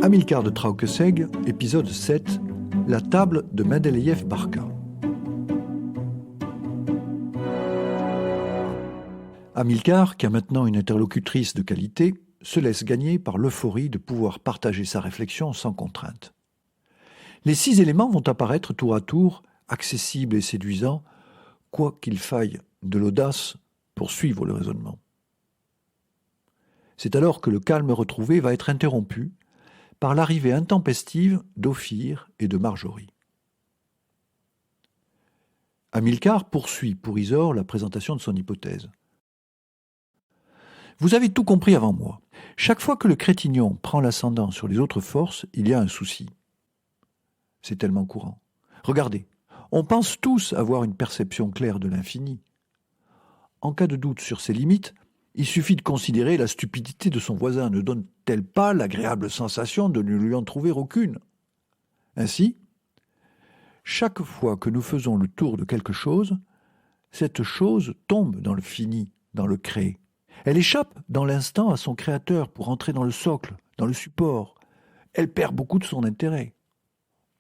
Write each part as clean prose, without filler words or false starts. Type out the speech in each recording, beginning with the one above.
Amilcar de Traukeseg, épisode 7, la table de Mendeleïev Barca. Amilcar, qui a maintenant une interlocutrice de qualité, se laisse gagner par l'euphorie de pouvoir partager sa réflexion sans contrainte. Les 6 éléments vont apparaître tour à tour, accessibles et séduisants, quoi qu'il faille de l'audace pour suivre le raisonnement. C'est alors que le calme retrouvé va être interrompu par l'arrivée intempestive d'Ophir et de Marjorie. Amilcar poursuit pour Isor la présentation de son hypothèse. Vous avez tout compris avant moi. Chaque fois que le Crétignon prend l'ascendant sur les autres forces, il y a un souci. C'est tellement courant. Regardez, on pense tous avoir une perception claire de l'infini. En cas de doute sur ses limites, il suffit de considérer la stupidité de son voisin. Ne donne-t-elle pas l'agréable sensation de ne lui en trouver aucune ? Ainsi, chaque fois que nous faisons le tour de quelque chose, cette chose tombe dans le fini, dans le créé. Elle échappe dans l'instant à son créateur pour entrer dans le socle, dans le support. Elle perd beaucoup de son intérêt.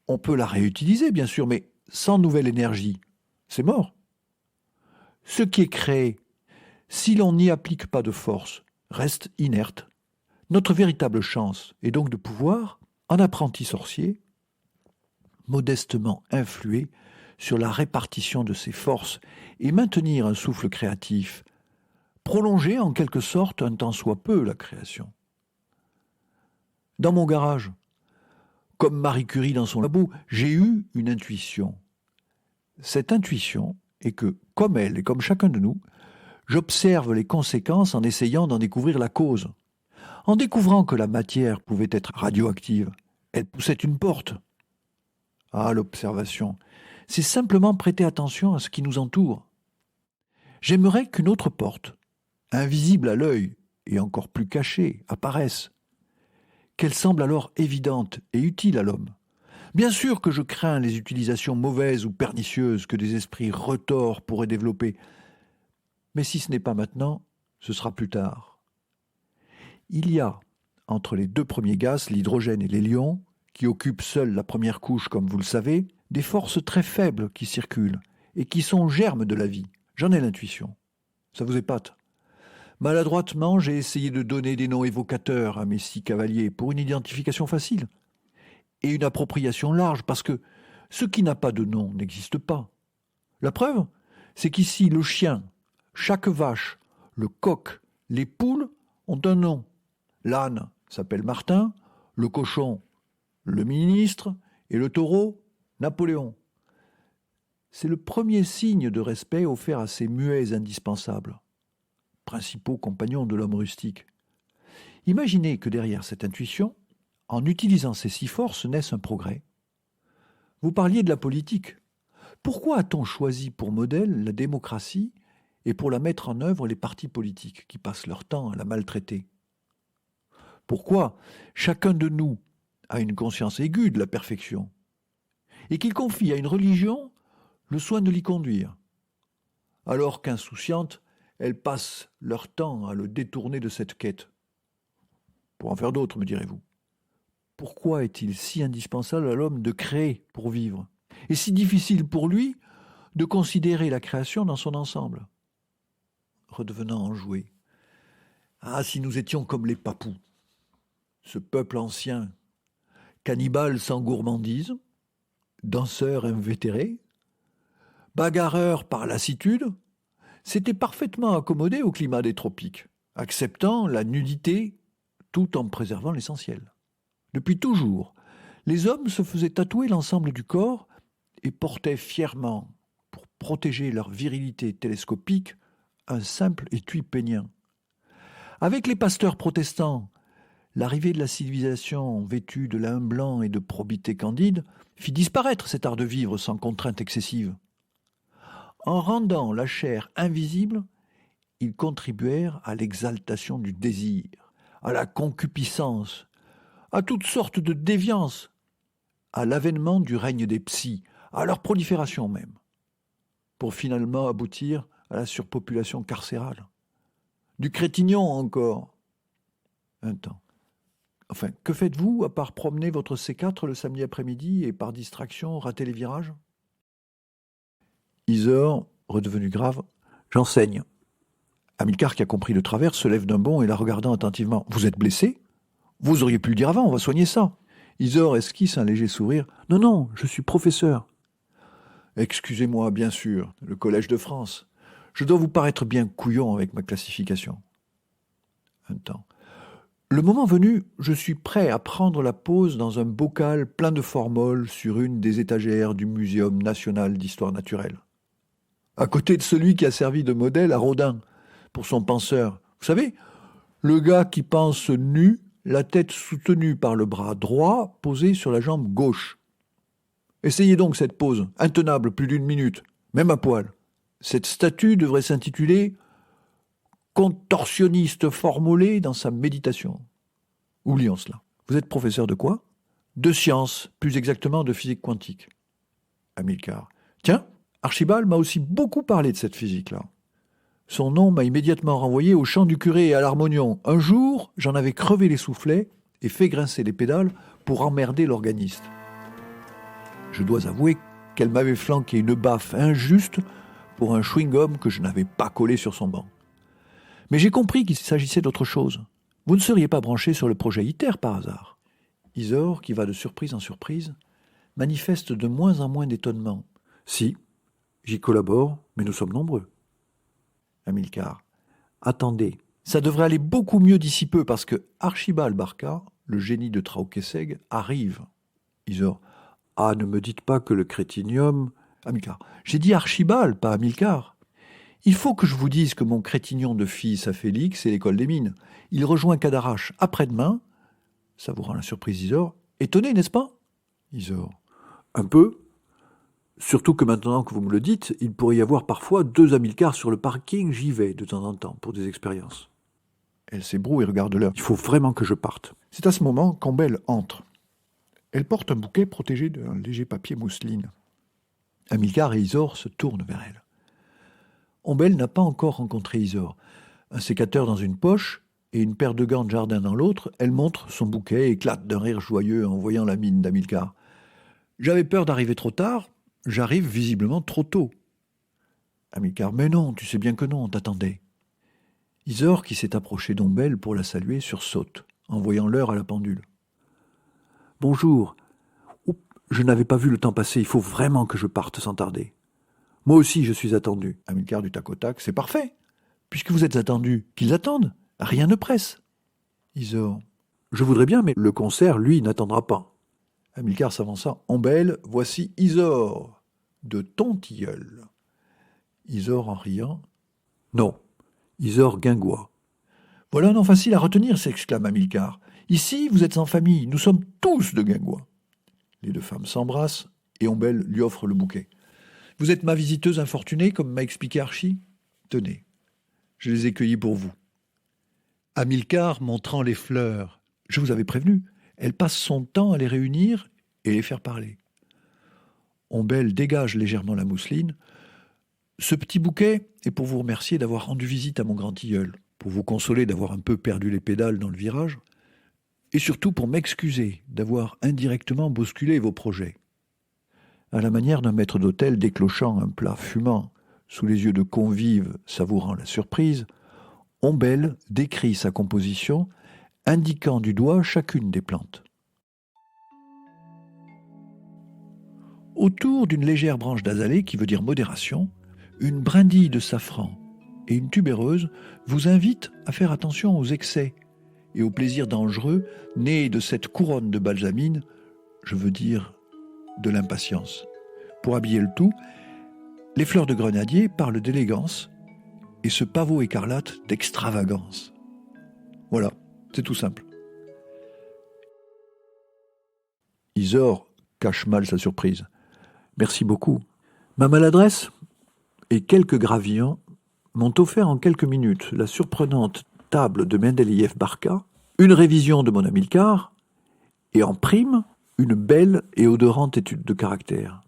On peut la réutiliser, bien sûr, mais sans nouvelle énergie, c'est mort. Ce qui est créé, si l'on n'y applique pas de force, reste inerte. Notre véritable chance est donc de pouvoir, en apprenti sorcier, modestement influer sur la répartition de ces forces et maintenir un souffle créatif, prolonger en quelque sorte un tant soit peu la création. Dans mon garage, comme Marie Curie dans son labo, j'ai eu une intuition. Cette intuition est que, comme elle et comme chacun de nous, j'observe les conséquences en essayant d'en découvrir la cause. En découvrant que la matière pouvait être radioactive, elle poussait une porte. Ah, l'observation, c'est simplement prêter attention à ce qui nous entoure. J'aimerais qu'une autre porte, invisible à l'œil et encore plus cachée, apparaisse. Qu'elle semble alors évidente et utile à l'homme. Bien sûr que je crains les utilisations mauvaises ou pernicieuses que des esprits retors pourraient développer. Mais si ce n'est pas maintenant, ce sera plus tard. Il y a, entre les 2 premiers gaz, l'hydrogène et l'hélium, qui occupent seuls la première couche comme vous le savez, des forces très faibles qui circulent et qui sont germes de la vie. J'en ai l'intuition. Ça vous épate ? Maladroitement, j'ai essayé de donner des noms évocateurs à mes 6 cavaliers pour une identification facile et une appropriation large, parce que ce qui n'a pas de nom n'existe pas. La preuve, c'est qu'ici, le chien, chaque vache, le coq, les poules ont un nom. L'âne s'appelle Martin, le cochon, le ministre, et le taureau, Napoléon. C'est le premier signe de respect offert à ces muets indispensables, principaux compagnons de l'homme rustique. Imaginez que derrière cette intuition, en utilisant ces 6 forces, naisse un progrès. Vous parliez de la politique. Pourquoi a-t-on choisi pour modèle la démocratie et pour la mettre en œuvre les partis politiques qui passent leur temps à la maltraiter ? Pourquoi chacun de nous a une conscience aiguë de la perfection et qu'il confie à une religion le soin de l'y conduire, alors qu'insouciantes, elles passent leur temps à le détourner de cette quête. Pour en faire d'autres, me direz-vous. Pourquoi est-il si indispensable à l'homme de créer pour vivre, et si difficile pour lui de considérer la création dans son ensemble ? Redevenant enjoué. Ah, si nous étions comme les papous, ce peuple ancien, cannibale sans gourmandise, danseur invétéré, bagarreur par lassitude, s'était parfaitement accommodé au climat des tropiques, acceptant la nudité tout en préservant l'essentiel. Depuis toujours, les hommes se faisaient tatouer l'ensemble du corps et portaient fièrement, pour protéger leur virilité télescopique, un simple étui pénien. Avec les pasteurs protestants, l'arrivée de la civilisation vêtue de lin blanc et de probité candide fit disparaître cet art de vivre sans contrainte excessive. En rendant la chair invisible, ils contribuèrent à l'exaltation du désir, à la concupiscence, à toutes sortes de déviances, à l'avènement du règne des psys, à leur prolifération même, pour finalement aboutir à la surpopulation carcérale. Du Crétignon encore, un temps. Enfin, que faites-vous à part promener votre C4 le samedi après-midi et par distraction rater les virages? Isor, redevenu grave, j'enseigne. Hamilcar, qui a compris le travers, se lève d'un bond et la regardant attentivement. Vous êtes blessé? Vous auriez pu le dire avant, on va soigner ça. Isor esquisse un léger sourire. Non, non, je suis professeur. Excusez-moi, bien sûr, le Collège de France. Je dois vous paraître bien couillon avec ma classification. Un temps. Le moment venu, je suis prêt à prendre la pose dans un bocal plein de formoles sur une des étagères du Muséum national d'histoire naturelle. À côté de celui qui a servi de modèle à Rodin pour son penseur. Vous savez, le gars qui pense nu, la tête soutenue par le bras droit posé sur la jambe gauche. Essayez donc cette pose, intenable plus d'une minute, même à poil. Cette statue devrait s'intituler « Contorsionniste formolé dans sa méditation ». Oublions cela. Vous êtes professeur de quoi? De sciences, plus exactement de physique quantique. Hamilcar. Tiens, Archibald m'a aussi beaucoup parlé de cette physique-là. Son nom m'a immédiatement renvoyé au chant du curé et à l'harmonium. Un jour, j'en avais crevé les soufflets et fait grincer les pédales pour emmerder l'organiste. Je dois avouer qu'elle m'avait flanqué une baffe injuste pour un chewing-gum que je n'avais pas collé sur son banc. Mais j'ai compris qu'il s'agissait d'autre chose. Vous ne seriez pas branché sur le projet ITER par hasard? Isor, qui va de surprise en surprise, manifeste de moins en moins d'étonnement. Si, j'y collabore, mais nous sommes nombreux. Hamilcar. Attendez, ça devrait aller beaucoup mieux d'ici peu parce que Archibald Barca, le génie de Traukesseg, arrive. Isor. Ah, ne me dites pas que le crétinium... Hamilcar. J'ai dit Archibald, pas Hamilcar. Il faut que je vous dise que mon crétignon de fils à Félix est l'école des mines. Il rejoint Cadarache après-demain. Ça vous rend la surprise, Isor. Étonné, n'est-ce pas? Isor. Un peu. Surtout que maintenant que vous me le dites, il pourrait y avoir parfois 2 Hamilcars sur le parking. J'y vais de temps en temps pour des expériences. Elle s'ébroue et regarde l'heure. Il faut vraiment que je parte. C'est à ce moment qu'Ombel entre. Elle porte un bouquet protégé d'un léger papier mousseline. Hamilcar et Isor se tournent vers elle. Ombel n'a pas encore rencontré Isor. Un sécateur dans une poche et une paire de gants de jardin dans l'autre, elle montre son bouquet et éclate d'un rire joyeux en voyant la mine d'Hamilcar. J'avais peur d'arriver trop tard, j'arrive visiblement trop tôt. Hamilcar, mais non, tu sais bien que non, on t'attendait. Isor, qui s'est approché d'Ombel pour la saluer, sursaute, en voyant l'heure à la pendule. Bonjour. Oups, je n'avais pas vu le temps passer, il faut vraiment que je parte sans tarder. Moi aussi, je suis attendu. Hamilcar du tac au tac, c'est parfait. Puisque vous êtes attendu, qu'ils attendent. Rien ne presse. Isor, je voudrais bien, mais le concert, lui, n'attendra pas. Hamilcar s'avança. Ombel, voici Isor, de ton tilleul. Isor en riant. Non, Isor guingois. Voilà un nom facile à retenir, s'exclame Hamilcar. Ici, vous êtes en famille, nous sommes tous de guingois. Les 2 femmes s'embrassent et Ombel lui offre le bouquet. Vous êtes ma visiteuse infortunée, comme m'a expliqué Archie? Tenez, je les ai cueillis pour vous. Hamilcar montrant les fleurs. Je vous avais prévenu, elle passe son temps à les réunir et les faire parler. Ombel dégage légèrement la mousseline. Ce petit bouquet est pour vous remercier d'avoir rendu visite à mon grand-tilleul, pour vous consoler d'avoir un peu perdu les pédales dans le virage, et surtout pour m'excuser d'avoir indirectement bousculé vos projets. À la manière d'un maître d'hôtel déclochant un plat fumant sous les yeux de convives savourant la surprise, Ombel décrit sa composition, indiquant du doigt chacune des plantes. Autour d'une légère branche d'azalée, qui veut dire modération, une brindille de safran et une tubéreuse vous invitent à faire attention aux excès et aux plaisirs dangereux nés de cette couronne de balsamine, je veux dire de l'impatience. Pour habiller le tout, les fleurs de grenadier parlent d'élégance et ce pavot écarlate d'extravagance. Voilà, c'est tout simple. Isor cache mal sa surprise. Merci beaucoup. Ma maladresse et quelques gravillons m'ont offert en quelques minutes la surprenante table de Mendeleïev Barca, une révision de mon Hamilcar et en prime une belle et odorante étude de caractère.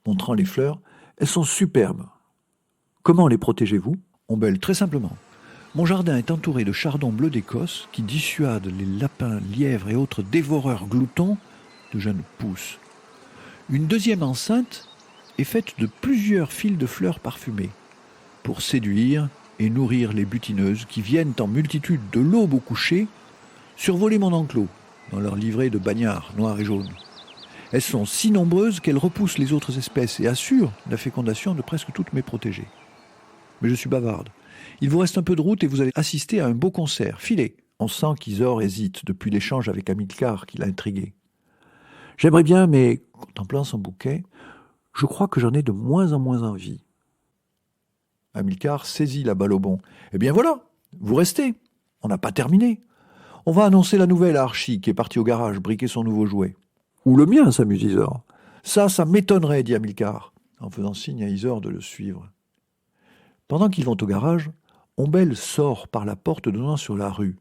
Montrant les fleurs, elles sont superbes. Comment les protégez-vous? Ombel, très simplement. Mon jardin est entouré de chardons bleus d'Écosse qui dissuadent les lapins, lièvres et autres dévoreurs gloutons de jeunes pousses. Une deuxième enceinte est faite de plusieurs fils de fleurs parfumées pour séduire et nourrir les butineuses qui viennent en multitude de l'aube au coucher survoler mon enclos dans leur livrée de bagnards noirs et jaunes. Elles sont si nombreuses qu'elles repoussent les autres espèces et assurent la fécondation de presque toutes mes protégées. Mais je suis bavarde. Il vous reste un peu de route et vous allez assister à un beau concert. Filez. On sent qu'Isor hésite depuis l'échange avec Hamilcar qui l'a intrigué. J'aimerais bien, mais, contemplant son bouquet, je crois que j'en ai de moins en moins envie. Hamilcar saisit la balle au bond. Eh bien voilà, vous restez. On n'a pas terminé. On va annoncer la nouvelle à Archie qui est parti au garage briquer son nouveau jouet. Ou le mien, s'amuse Isor. Ça m'étonnerait, dit Hamilcar, en faisant signe à Isor de le suivre. Pendant qu'ils vont au garage, Ombel sort par la porte donnant sur la rue.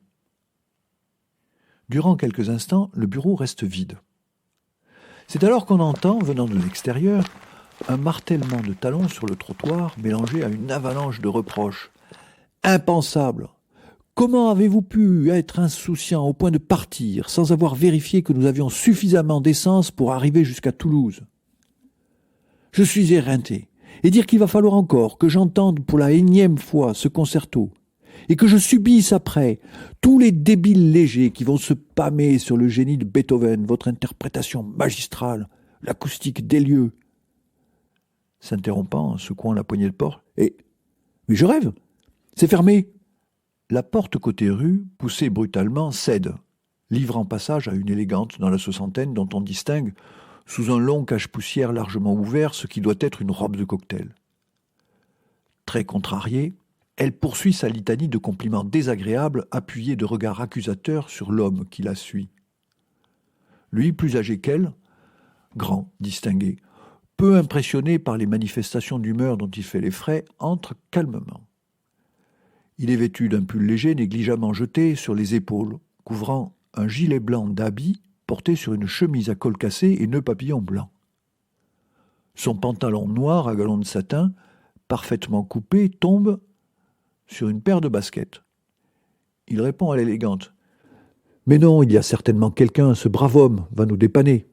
Durant quelques instants, le bureau reste vide. C'est alors qu'on entend, venant de l'extérieur, un martèlement de talons sur le trottoir mélangé à une avalanche de reproches. Impensable! Comment avez-vous pu être insouciant au point de partir sans avoir vérifié que nous avions suffisamment d'essence pour arriver jusqu'à Toulouse? Je suis éreinté. Et dire qu'il va falloir encore que j'entende pour la énième fois ce concerto, et que je subisse après tous les débiles légers qui vont se pâmer sur le génie de Beethoven, votre interprétation magistrale, l'acoustique des lieux. S'interrompant, en secouant la poignée de porte, mais je rêve, c'est fermé. La porte côté rue, poussée brutalement, cède, livrant passage à une élégante dans la soixantaine dont on distingue sous un long cache-poussière largement ouvert ce qui doit être une robe de cocktail. Très contrariée, elle poursuit sa litanie de compliments désagréables appuyés de regards accusateurs sur l'homme qui la suit. Lui, plus âgé qu'elle, grand, distingué, peu impressionné par les manifestations d'humeur dont il fait les frais, entre calmement. Il est vêtu d'un pull léger négligemment jeté sur les épaules, couvrant un gilet blanc d'habit porté sur une chemise à col cassé et nœud papillon blanc. Son pantalon noir à galons de satin, parfaitement coupé, tombe sur une paire de baskets. Il répond à l'élégante. « Mais non, il y a certainement quelqu'un, ce brave homme va nous dépanner. »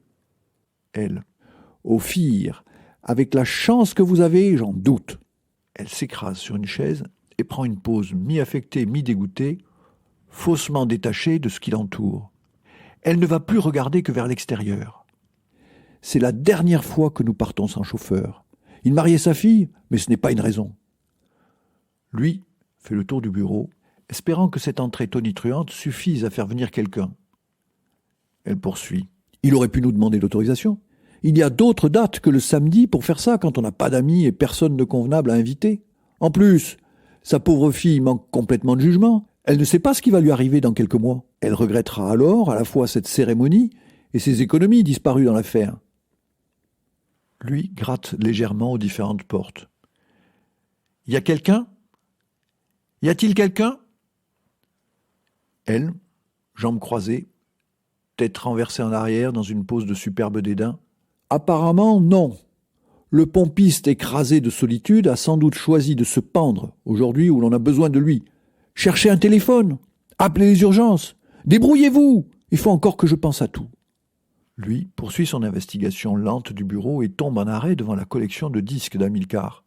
Elle. « Ophir, avec la chance que vous avez, j'en doute. » Elle s'écrase sur une chaise et prend une pose mi-affectée, mi-dégoûtée, faussement détachée de ce qui l'entoure. Elle ne va plus regarder que vers l'extérieur. C'est la dernière fois que nous partons sans chauffeur. Il mariait sa fille, mais ce n'est pas une raison. Lui fait le tour du bureau, espérant que cette entrée tonitruante suffise à faire venir quelqu'un. Elle poursuit. Il aurait pu nous demander l'autorisation. Il y a d'autres dates que le samedi pour faire ça quand on n'a pas d'amis et personne de convenable à inviter. En plus, sa pauvre fille manque complètement de jugement. Elle ne sait pas ce qui va lui arriver dans quelques mois. Elle regrettera alors à la fois cette cérémonie et ses économies disparues dans l'affaire. Lui gratte légèrement aux différentes portes. « Y a quelqu'un ? Y a-t-il quelqu'un ?» Elle, jambes croisées, tête renversée en arrière dans une pose de superbe dédain. « Apparemment, non. Le pompiste écrasé de solitude a sans doute choisi de se pendre aujourd'hui où l'on a besoin de lui. Cherchez un téléphone, appelez les urgences, débrouillez-vous, il faut encore que je pense à tout. » Lui poursuit son investigation lente du bureau et tombe en arrêt devant la collection de disques d'Hamilcar.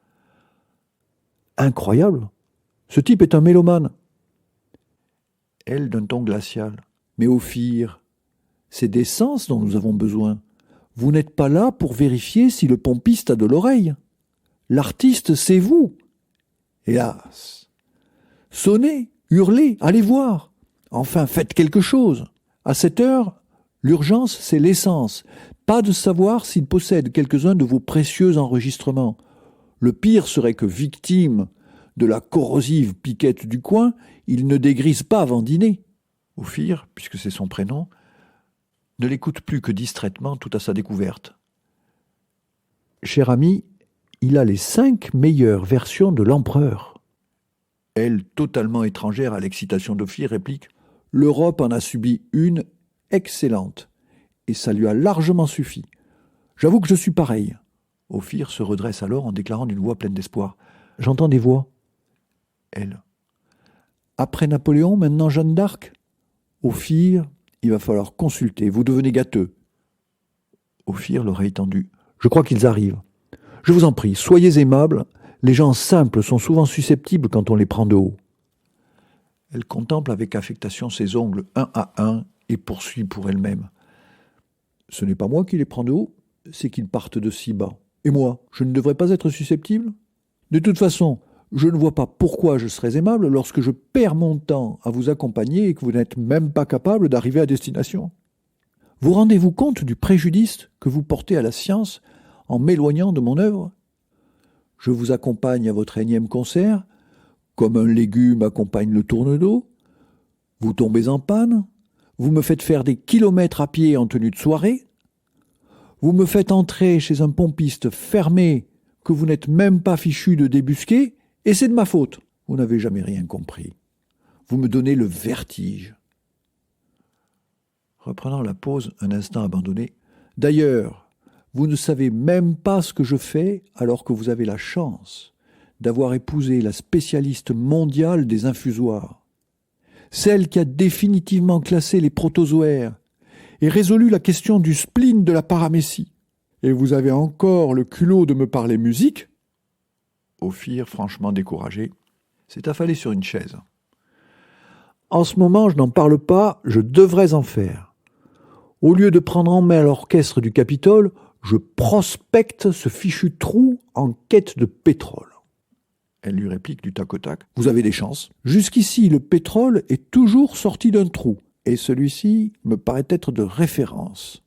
« Incroyable, ce type est un mélomane. » Elle d'un ton glacial. « Mais Ophir, c'est d'essence dont nous avons besoin. Vous n'êtes pas là pour vérifier si le pompiste a de l'oreille. L'artiste, c'est vous. Hélas. Sonnez, hurlez, allez voir. Enfin, faites quelque chose. À cette heure, l'urgence, c'est l'essence. Pas de savoir s'il possède quelques-uns de vos précieux enregistrements. Le pire serait que, victime de la corrosive piquette du coin, il ne dégrise pas avant dîner. » Ophir, puisque c'est son prénom, ne l'écoute plus que distraitement tout à sa découverte. « Cher ami, il a les 5 meilleures versions de l'empereur. » Elle, totalement étrangère à l'excitation d'Ophir, réplique « L'Europe en a subi une excellente, et ça lui a largement suffi. J'avoue que je suis pareil. » Ophir se redresse alors en déclarant d'une voix pleine d'espoir. « J'entends des voix. » Elle. Après Napoléon, maintenant Jeanne d'Arc? Ophir, il va falloir consulter, vous devenez gâteux. Ophir, l'oreille tendue. Je crois qu'ils arrivent. Je vous en prie, soyez aimables, les gens simples sont souvent susceptibles quand on les prend de haut. Elle contemple avec affectation ses ongles un à un et poursuit pour elle-même. Ce n'est pas moi qui les prends de haut, c'est qu'ils partent de si bas. Et moi, je ne devrais pas être susceptible? De toute façon, je ne vois pas pourquoi je serais aimable lorsque je perds mon temps à vous accompagner et que vous n'êtes même pas capable d'arriver à destination. Vous rendez-vous compte du préjudice que vous portez à la science en m'éloignant de mon œuvre? Je vous accompagne à votre énième concert, comme un légume accompagne le tourne-dos. Vous tombez en panne, vous me faites faire des kilomètres à pied en tenue de soirée, vous me faites entrer chez un pompiste fermé que vous n'êtes même pas fichu de débusquer, et c'est de ma faute. Vous n'avez jamais rien compris. Vous me donnez le vertige. Reprenant la pause un instant abandonné. D'ailleurs, vous ne savez même pas ce que je fais alors que vous avez la chance d'avoir épousé la spécialiste mondiale des infusoires, celle qui a définitivement classé les protozoaires et résolu la question du spleen de la paramécie. Et vous avez encore le culot de me parler musique? Ophir, franchement découragé, s'est affalé sur une chaise. En ce moment, je n'en parle pas, je devrais en faire. Au lieu de prendre en main l'orchestre du Capitole, je prospecte ce fichu trou en quête de pétrole. Elle lui réplique du tac au tac. Vous avez des chances. Jusqu'ici, le pétrole est toujours sorti d'un trou, et celui-ci me paraît être de référence.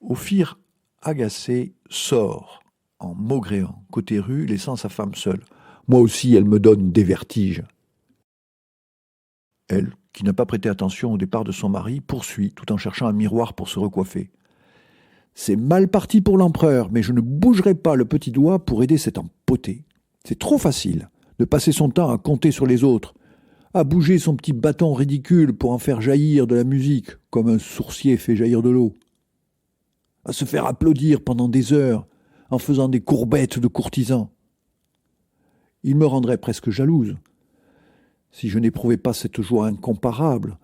Ophir, agacé, sort, en maugréant, côté rue, laissant sa femme seule. Moi aussi, elle me donne des vertiges. Elle, qui n'a pas prêté attention au départ de son mari, poursuit, tout en cherchant un miroir pour se recoiffer. C'est mal parti pour l'empereur, mais je ne bougerai pas le petit doigt pour aider cet empoté. C'est trop facile de passer son temps à compter sur les autres, à bouger son petit bâton ridicule pour en faire jaillir de la musique, comme un sourcier fait jaillir de l'eau, à se faire applaudir pendant des heures en faisant des courbettes de courtisans. Il me rendrait presque jalouse si je n'éprouvais pas cette joie incomparable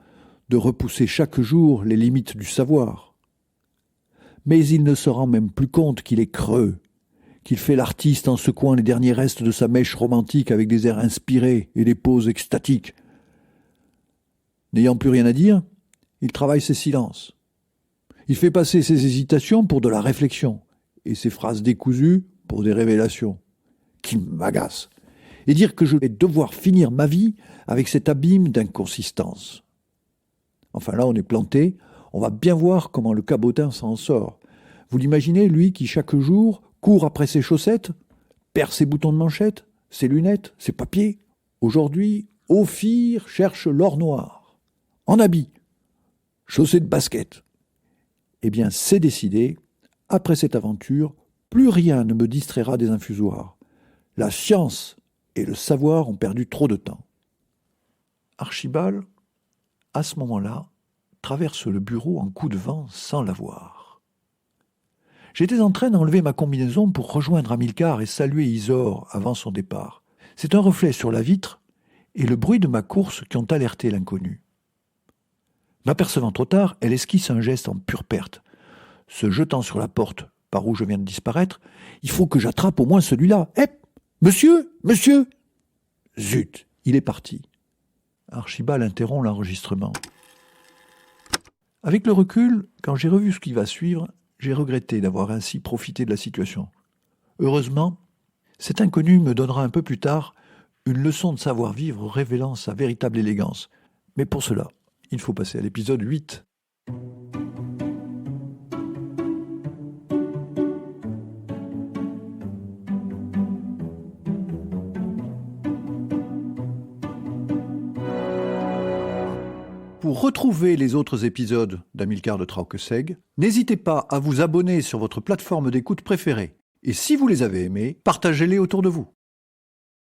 de repousser chaque jour les limites du savoir. Mais il ne se rend même plus compte qu'il est creux, qu'il fait l'artiste en secouant les derniers restes de sa mèche romantique avec des airs inspirés et des poses extatiques. N'ayant plus rien à dire, il travaille ses silences. Il fait passer ses hésitations pour de la réflexion et ses phrases décousues pour des révélations qui m'agacent. Et dire que je vais devoir finir ma vie avec cet abîme d'inconsistance. Enfin là, on est planté, on va bien voir comment le cabotin s'en sort. Vous l'imaginez, lui qui chaque jour court après ses chaussettes, perd ses boutons de manchette, ses lunettes, ses papiers. Aujourd'hui, Ophir cherche l'or noir, en habit, chaussées de basket. Eh bien, c'est décidé, après cette aventure, plus rien ne me distraira des infusoires. La science et le savoir ont perdu trop de temps. Archibald, à ce moment-là, traverse le bureau en coup de vent sans la voir. J'étais en train d'enlever ma combinaison pour rejoindre Hamilcar et saluer Isor avant son départ. C'est un reflet sur la vitre et le bruit de ma course qui ont alerté l'inconnu. M'apercevant trop tard, elle esquisse un geste en pure perte. Se jetant sur la porte par où je viens de disparaître, il faut que j'attrape au moins celui-là. Hé, monsieur, monsieur! Zut, il est parti. Archibald interrompt l'enregistrement. Avec le recul, quand j'ai revu ce qui va suivre, j'ai regretté d'avoir ainsi profité de la situation. Heureusement, cet inconnu me donnera un peu plus tard une leçon de savoir-vivre révélant sa véritable élégance. Mais pour cela, il faut passer à l'épisode 8. Pour retrouver les autres épisodes d'Hamilcar de Trauque-Seg, n'hésitez pas à vous abonner sur votre plateforme d'écoute préférée. Et si vous les avez aimés, partagez-les autour de vous.